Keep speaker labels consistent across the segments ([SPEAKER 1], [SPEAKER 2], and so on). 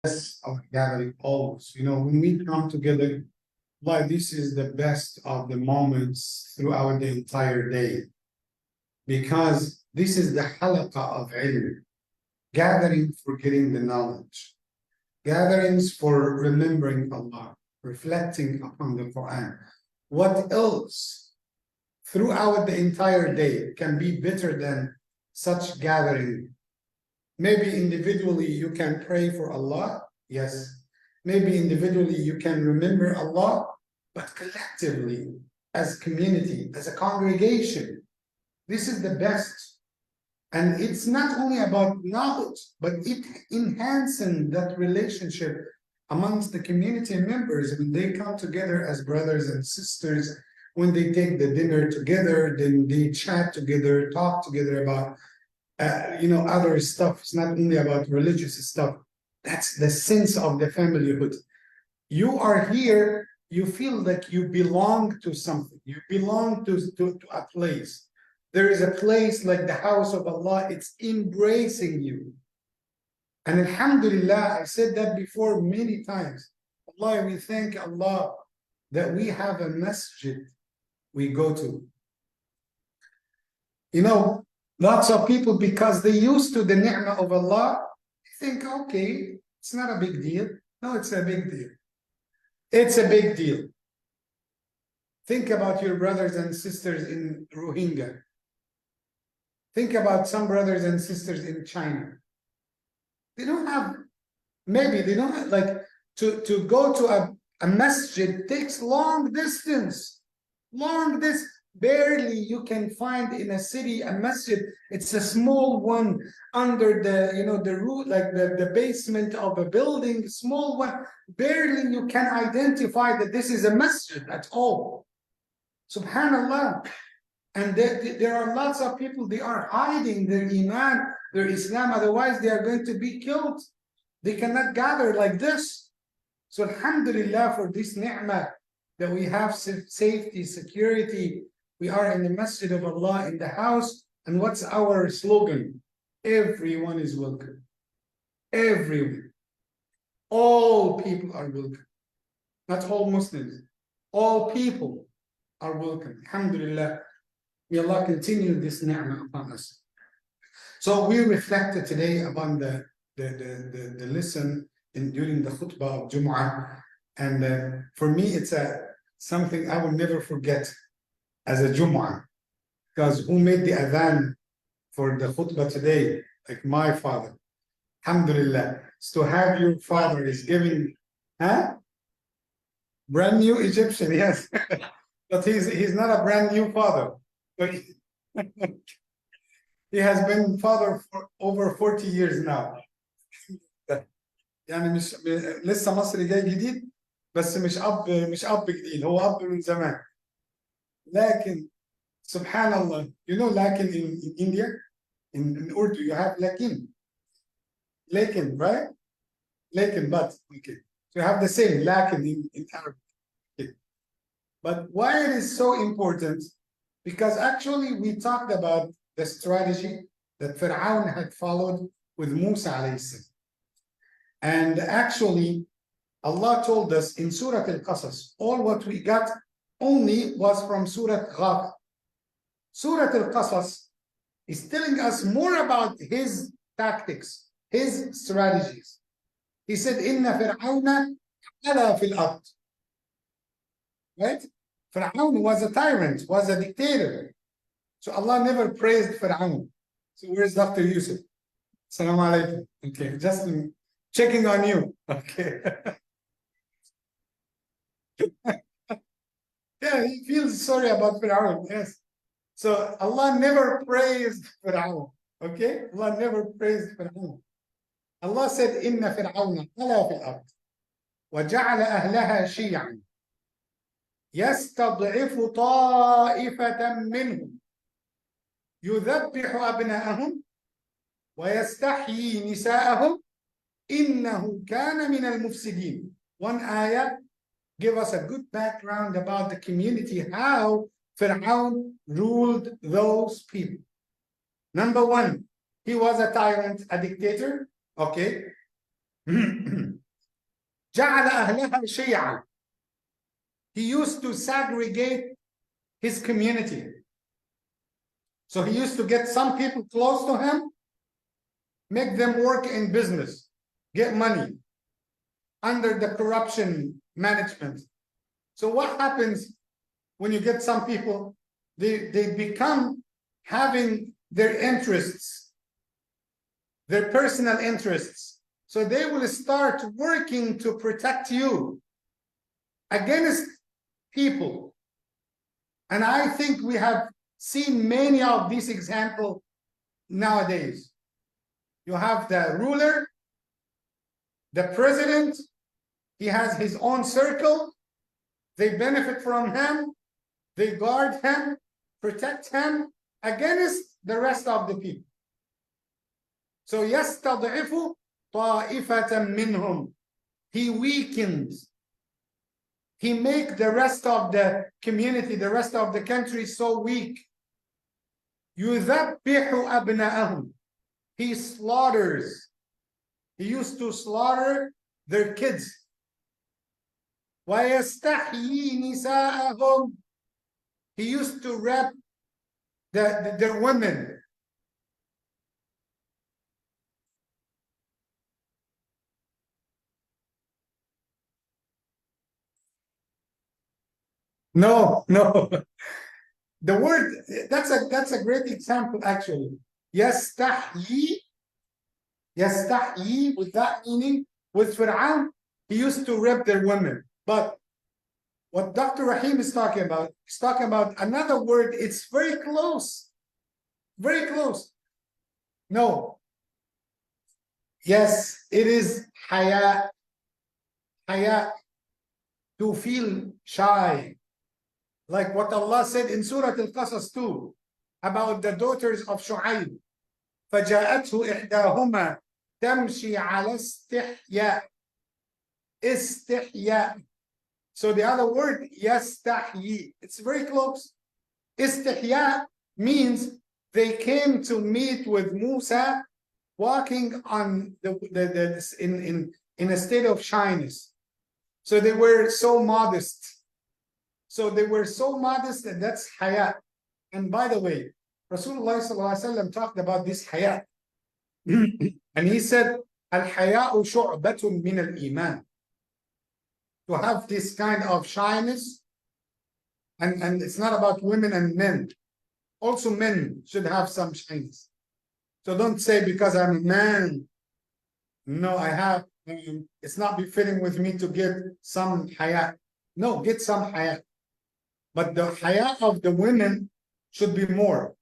[SPEAKER 1] of gathering always. When we come together, why this is the best of the moments throughout the entire day. Because this is the halaqa of ilm, gathering for getting the knowledge, gatherings for remembering Allah, reflecting upon the Quran. What else throughout the entire day can be better than such gathering? Maybe individually you can pray for Allah, yes. Maybe individually you can remember Allah, but collectively, as a community, as a congregation, this is the best. And it's not only about knowledge, but it enhances that relationship amongst the community members when they come together as brothers and sisters, when they take the dinner together, then they chat together, talk together about other stuff. It's not only about religious stuff. That's the sense of the familyhood. You are here, you feel like you belong to something. You belong to a place. There is a place like the house of Allah. It's embracing you. And alhamdulillah, I've said that before many times. Allah, we thank Allah that we have a masjid we go to. Lots of people, because they used to the ni'mah of Allah, think, okay, it's not a big deal. No, it's a big deal. It's a big deal. Think about your brothers and sisters in Rohingya. Think about some brothers and sisters in China. They don't have, maybe they don't have, like, to go to a masjid takes long distance. Barely you can find in a city a masjid. It's a small one under the roof, like the basement of a building, small one. Barely you can identify that this is a masjid at all. Subhanallah. And there are lots of people, they are hiding their iman, their Islam, otherwise they are going to be killed. They cannot gather like this. So alhamdulillah for this ni'mah that we have safety, security. We are in the masjid of Allah, in the house. And what's our slogan? Everyone is welcome. Everyone. All people are welcome. Not all Muslims. All people are welcome. Alhamdulillah. May Allah continue this ni'mah upon us. So we reflected today upon the lesson during the khutbah of Jumu'ah. And for me, it's something I will never forget as a Jumu'ah. Because who made the adhan for the khutbah today? Like my father. Alhamdulillah. So to have your father is giving, brand new Egyptian, yes. But he's not a brand new father. But he has been father for over 40 years now. يعني مش لسه مصري جاي جديد بس مش اب جديد هو اب من زمان لكن سبحان الله لكن in India in Urdu you have lakin right lakin but okay so you have the same lakin in Arabic okay. But why it is so important, because actually we talked about the strategy that Fir'aun had followed with Musa alayhi salam. And actually, Allah told us in Surah Al-Qasas, all what we got only was from Surah Ghafir. Surah Al-Qasas is telling us more about his tactics, his strategies. He said, Inna Fir'auna ala fil ard. Right? Fir'aun was a tyrant, was a dictator. So Allah never praised Fir'aun. So where's Dr. Yusuf? Assalamu alaikum. Okay, just checking on you. Okay. Yeah, he feels sorry about Fir'aun. Yes. So Allah never praised Fir'aun. Okay? Allah never praised Fir'aun. Allah said, Inna Fir'auna ala fil ard. وَجَعَلَ أَهْلَهَا شِيَعًا يَسْتَضْعِفُ طَائِفَةً مِّنْهُمْ يُذَبِّحُ أَبْنَاءَهُمْ وَيَسْتَحْيِي نِسَاءَهُمْ إِنَّهُ كَانَ مِنَ الْمُفْسِدِينَ. One ayah give us a good background about the community, how Fir'aun ruled those people. Number one, he was a tyrant, a dictator. Okay. جعل أهلها شيعا. He used to segregate his community. So he used to get some people close to him, make them work in business, get money under the corruption management. So what happens when you get some people? They become having their interests, their personal interests. So they will start working to protect you against people. And I think we have seen many of these examples nowadays. You have the ruler, the president, he has his own circle, they benefit from him, they guard him, protect him against the rest of the people. So يستضعف طائفة منهم. He weakens. He makes the rest of the community, the rest of the country so weak. يذبح أبناءهم. He slaughters. He used to slaughter their kids. ويستحيي نساءهم. He used to rape their women. No. The word, that's a great example actually. يستحيي with that meaning. With Fir'aun, he used to rape their women. But what Dr. Rahim is talking about, he's talking about another word. It's very close. Very close. No. Yes, it is haya. Haya. To feel shy. Like what Allah said in Surah Al-Qasas too, about the daughters of Shu'aib. فَجَاءَتْهُ إِحْدَاهُمَا تَمْشِي عَلَى اسْتِحْيَاءٍ. Istihya. So the other word, yastahyi, it's very close. Istihya means they came to meet with Musa walking on in a state of shyness. So they were so modest. So they were so modest, and that's haya. And by the way, Rasulullah ﷺ talked about this haya. And he said, Al-haya'u shu'batun min al-iman. To have this kind of shyness, and it's not about women and men. Also men should have some shyness. So don't say because I'm a man, no, I have, it's not befitting with me to get some haya. No, get some haya. But the haya of the women should be more.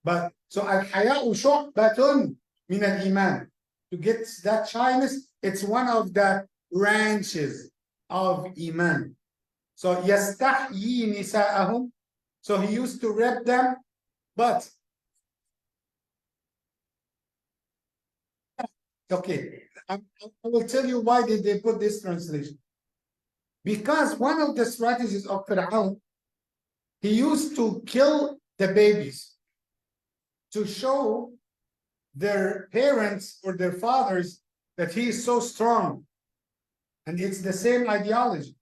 [SPEAKER 1] But so al-haya'u shu'batun min al-iman. To get that shyness, it's one of the branches of iman. So yastahyi nisa'ahum. So he used to rape them, but okay, I will tell you why did they put this translation. Because one of the strategies of Fir'aun, he used to kill the babies to show their parents or their fathers that he is so strong. And it's the same ideology.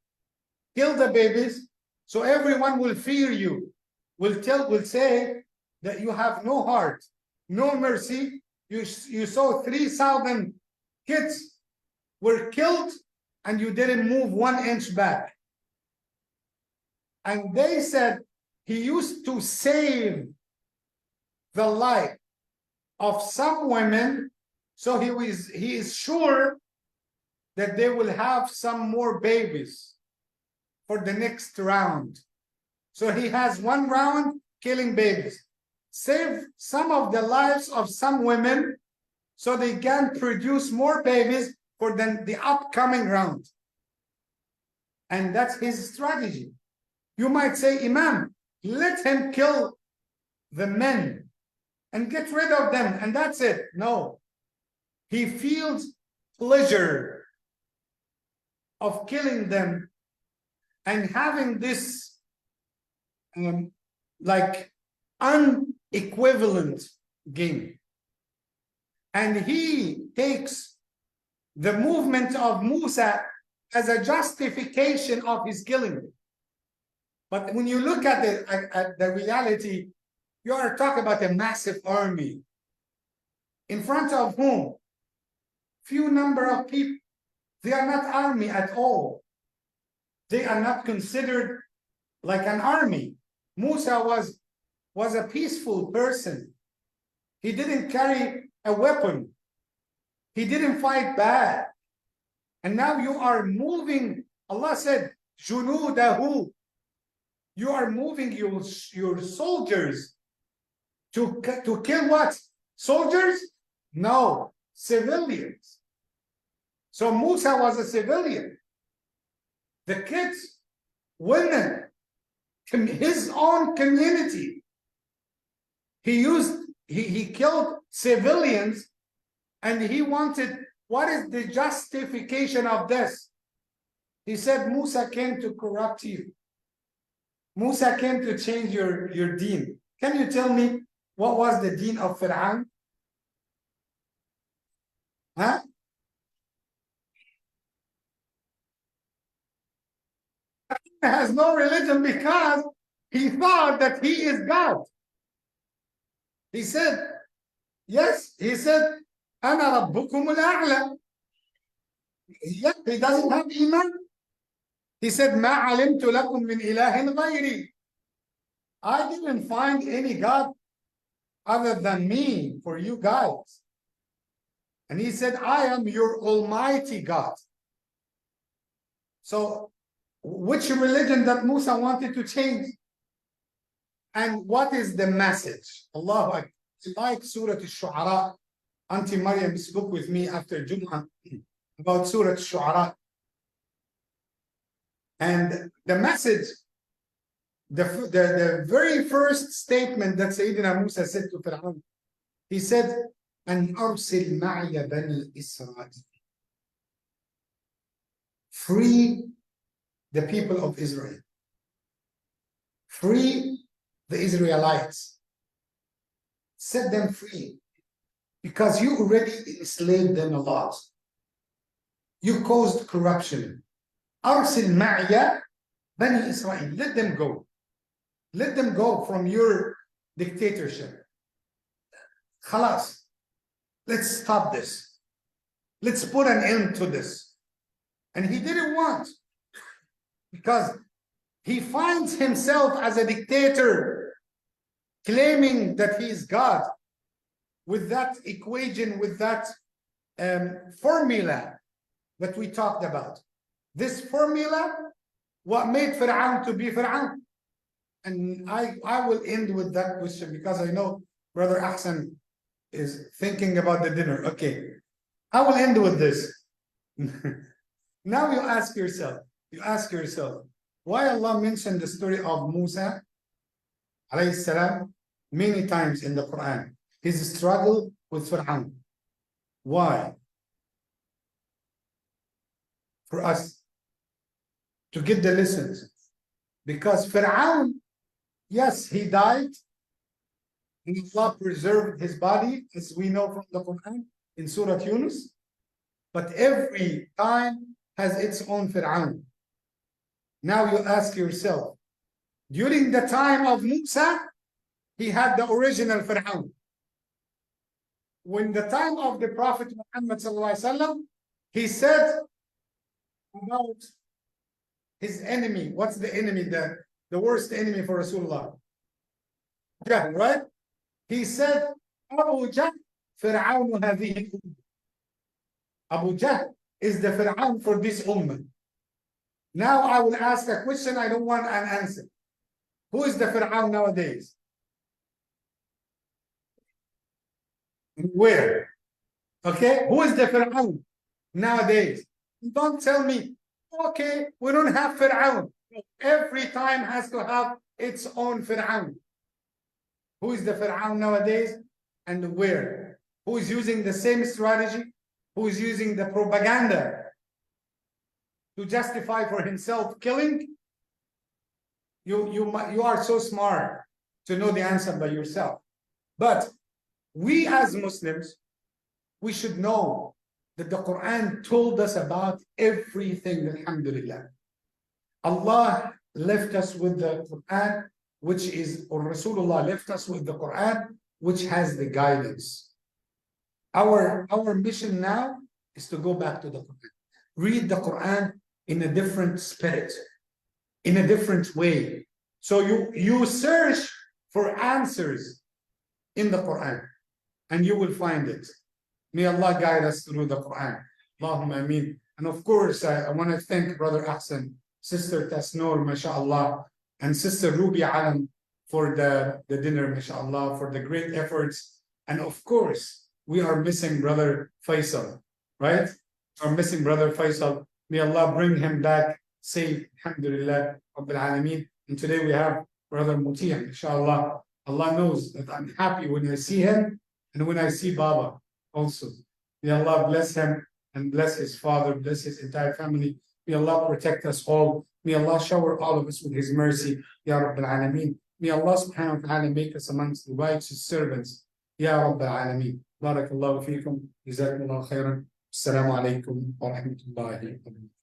[SPEAKER 1] Kill the babies so everyone will fear you, will say that you have no heart, no mercy. You saw 3,000 kids were killed and you didn't move 1 inch back. And they said he used to save the life of some women, so he is sure that they will have some more babies for the next round. So he has 1 round killing babies. Save some of the lives of some women so they can produce more babies for the upcoming round. And that's his strategy. You might say, Imam, let him kill the men and get rid of them, and that's it. No. He feels pleasure of killing them and having this like unequivalent game. And he takes the movement of Musa as a justification of his killing. But when you look at the reality, you are talking about a massive army in front of whom? Few number of people. They are not army at all. They are not considered like an army. Musa was a peaceful person. He didn't carry a weapon. He didn't fight bad. And now you are moving, Allah said, junudahu. You are moving your soldiers to kill what? Soldiers? No, civilians. So Musa was a civilian. The kids, women, his own community. He killed civilians, and he wanted, what is the justification of this? He said, Musa came to corrupt you. Musa came to change your deen. Can you tell me what was the deen of Fir'aun? Huh? He has no religion because he thought that he is God. He said, yes, he said, Ana rabbukum al-a'la. Yet he doesn't have iman. He said, Ma alimtu lakum min ilahin ghayri. I didn't find any God other than me for you guys. And he said, I am your almighty God. So, which religion that Musa wanted to change? And what is the message? Allahu Akbar. Like Surah Al-Shu'ara. Auntie Maryam spoke with me after Jum'ah about Surah Al-Shu'ara. And the message, the very first statement that Sayyidina Musa said to Fir'aun, he said, An arsil ma'ya bani Israel. Free the people of Israel. Free the Israelites. Set them free. Because you already enslaved them a lot. You caused corruption. Arsil ma'ya bani Israel. Let them go. Let them go from your dictatorship. Khalas. Let's stop this. Let's put an end to this. And he didn't want. Because he finds himself as a dictator, claiming that he is God, with that equation, with that formula that we talked about. This formula, what made Fir'aun to be Fir'aun? And I will end with that question because I know Brother Ahsan is thinking about the dinner. Okay, I will end with this. Now you ask yourself, why Allah mentioned the story of Musa alayhi salam many times in the Quran? His struggle with Fir'aun. Why? For us to get the lessons. Because Fir'aun, yes, he died, and Allah preserved his body, as we know from the Quran in Surah Yunus. But every time has its own Fir'aun. Now you ask yourself, during the time of Musa, he had the original Fir'aun. When the time of the Prophet Muhammad ﷺ, he said about his enemy. What's the enemy? The worst enemy for Rasulullah. Jahl, right? He said, Abu Jahl, Fir'aun hadhihi ummah. Abu Jahl is the Fir'aun for this ummah. Now I will ask a question, I don't want an answer. Who is the Fir'aun nowadays? Where? Okay, who is the Fir'aun nowadays? Don't tell me, okay, we don't have Fir'aun. Every time has to have its own Fir'aun. Who is the Fir'aun nowadays and where? Who is using the same strategy? Who is using the propaganda to justify for himself killing? You are so smart to know the answer by yourself. But we as Muslims, we should know that the Quran told us about everything, alhamdulillah. Allah left us with the Quran, which is, or Rasulullah left us with the Quran, which has the guidance. Our mission now is to go back to the Quran. Read the Quran in a different spirit, in a different way. So you search for answers in the Quran, and you will find it. May Allah guide us through the Quran. Allahumma ameen. And of course, I want to thank Brother Ahsan, Sister Tasnoor, mashallah, and Sister Ruby Alam for the dinner, mashallah, for the great efforts. And of course, we are missing Brother Faisal, right? We're missing Brother Faisal. May Allah bring him back safe, alhamdulillah, Rabbil Alameen. And today we have Brother Mutian, inshallah. Allah knows that I'm happy when I see him and when I see Baba also. May Allah bless him and bless his father, bless his entire family. May Allah protect us all. May Allah shower all of us with His mercy, Ya Rabbil Alameen. May Allah subhanahu wa ta'ala make us amongst the righteous servants, Ya Rabbil Alameen. Barakallahu feekum. Jazakumullahu khairan. Assalamu alaikum wa rahmatullahi wa barakatuh.